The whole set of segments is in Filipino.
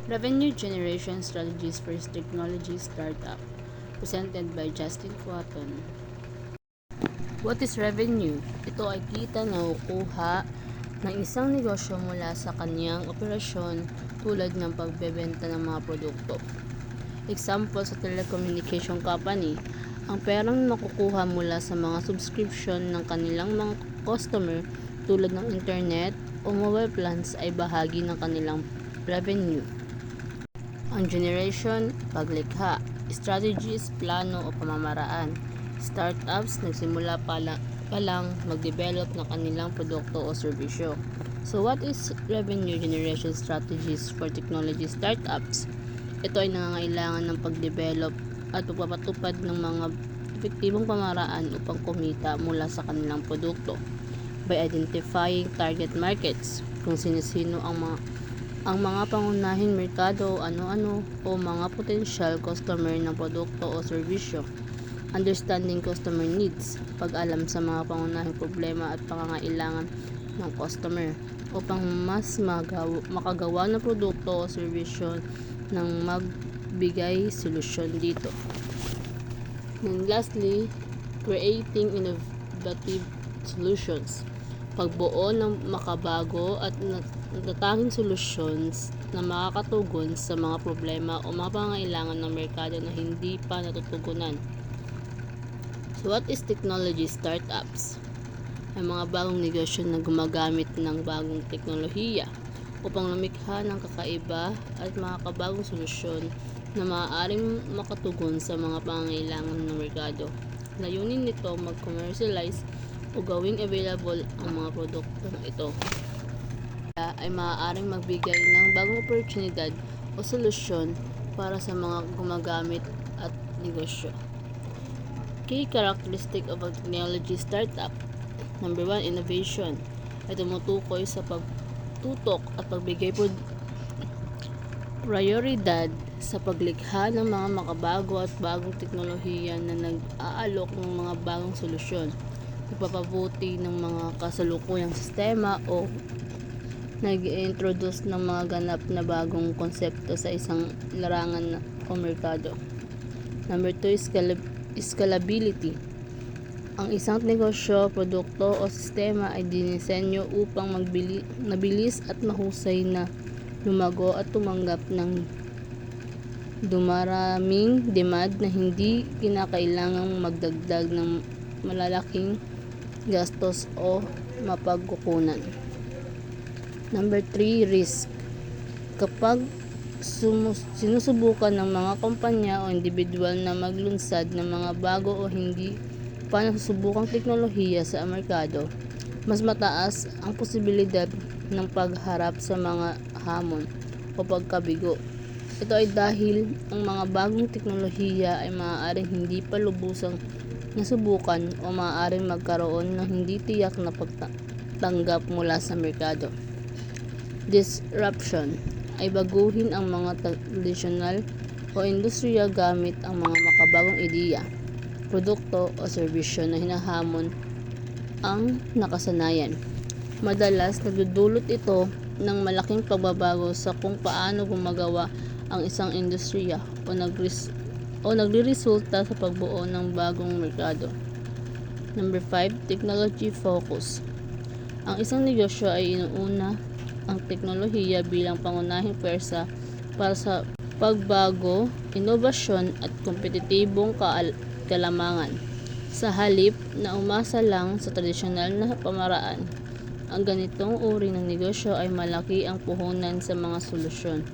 Revenue Generation Strategies for Technology Startup, presented by Justin Quaton. What is revenue? Ito ay kita na nakukuha ng isang negosyo mula sa kanyang operasyon tulad ng pagbebenta ng mga produkto. Example sa telecommunication company, ang perang nakukuha mula sa mga subscription ng kanilang mga customer tulad ng internet o mobile plans ay bahagi ng kanilang revenue. Ang generation, paglikha, strategies, plano o pamamaraan. Startups nagsimula pa lang mag-develop ng kanilang produkto o serbisyo. So what is revenue generation strategies for technology startups? Ito ay nangangailangan ng pag-develop at pagpapatupad ng mga epektibong pamaraan upang kumita mula sa kanilang produkto by identifying target markets, kung sino-sino ang mga pangunahing merkado, ano-ano o mga potential customer ng produkto o serbisyo. Understanding customer needs, pag-alam sa mga pangunahing problema at pangangailangan ng customer upang mas makagawa ng produkto o serbisyo ng magbigay solusyon dito. And lastly, creating innovative solutions, pagbuo ng makabago at natatanging solutions na makakatugon sa mga problema o mga pangangailangan ng merkado na hindi pa natutugunan. So what is technology startups? Ay mga bagong negosyo na gumagamit ng bagong teknolohiya upang lumikha ng kakaiba at makakabagong solusyon na maaaring makatugon sa mga pangangailangan ng merkado. Layunin nito mag-commercialize o gawing available ang mga produkto ito ay maaaring magbigay ng bagong oportunidad o solusyon para sa mga gumagamit at negosyo. Key characteristic of a technology startup. Number 1, innovation. Ay tumutukoy sa pagtutok at pagbigay prioridad sa paglikha ng mga makabago at bagong teknolohiya na nag-aalok ng mga bagong solusyon, nagpapabuti ng mga kasalukuyang sistema o nag-introduce ng mga ganap na bagong konsepto sa isang larangan o merkado. Number 2, scalability. Ang isang negosyo, produkto o sistema ay dinisenyo upang mabilis at mahusay na lumago at tumanggap ng dumaraming demand na hindi kinakailangang magdagdag ng malalaking gastos o mapagkukunan. Number 3, risk. Kapag sinusubukan ng mga kumpanya o individual na maglunsad ng mga bago o hindi pa nasusubukang teknolohiya sa merkado, mas mataas ang posibilidad ng pagharap sa mga hamon o pagkabigo. Ito ay dahil ang mga bagong teknolohiya ay maaaring hindi pa lubusang nasubukan o maaaring magkaroon ng hindi tiyak na pagtanggap mula sa merkado. Disruption ay baguhin ang mga tradisyonal o industriya gamit ang mga makabagong ideya, produkto o serbisyo na hinahamon ang nakasanayan. Madalas nagdudulot ito ng malaking pagbabago sa kung paano gumagawa ang isang industriya o nagreresulta sa pagbuo ng bagong merkado. Number 5, technology focus. Ang isang negosyo ay inuuna ang teknolohiya bilang pangunahing pwersa para sa pagbago, inobasyon at kompetitibong kalamangan. Sa halip na umasa lang sa tradisyonal na pamaraan, ang ganitong uri ng negosyo ay malaki ang puhunan sa mga solusyon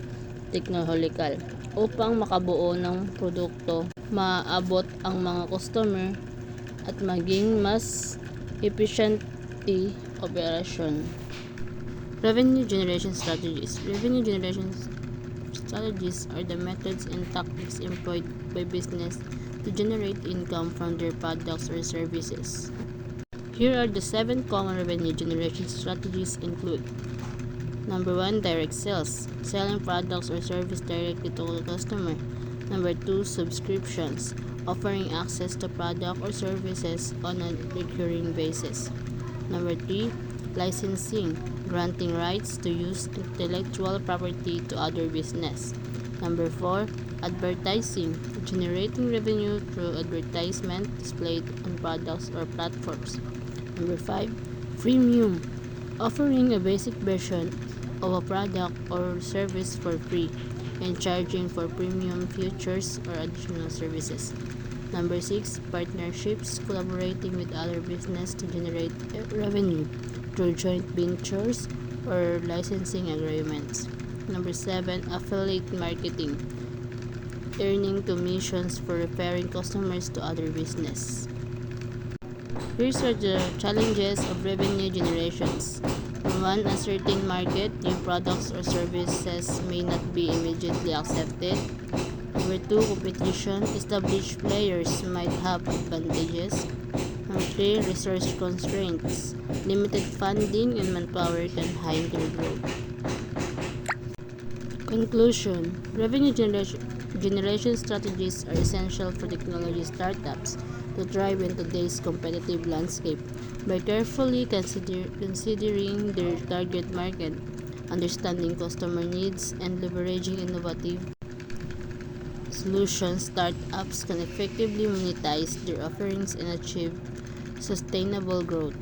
teknolohikal upang makabuo ng produkto, maaabot ang mga customer at maging mas efficiently operasyon. Revenue generation strategies. Revenue generation strategies are the methods and tactics employed by business to generate income from their products or services. Here are the 7 common revenue generation strategies include. Number 1, direct sales, selling products or service directly to the customer. Number 2, subscriptions, offering access to product or services on a recurring basis. Number 3, licensing, granting rights to use intellectual property to other business. Number 4, advertising, generating revenue through advertisement displayed on products or platforms. Number 5, freemium, offering a basic version of a product or service for free and charging for premium features or additional services. Number 6, partnerships, collaborating with other business to generate revenue through joint ventures or licensing agreements. Number 7, affiliate marketing, earning commissions for referring customers to other business. Here are the challenges of revenue generations. Number 1, uncertain market, new products or services may not be immediately accepted. Number 2, competition, established players might have advantages. Number 3, resource constraints, limited funding and manpower can hinder growth. Conclusion, revenue generation strategies are essential for technology startups to thrive in today's competitive landscape. By carefully considering their target market, understanding customer needs, and leveraging innovative solutions, startups can effectively monetize their offerings and achieve sustainable growth.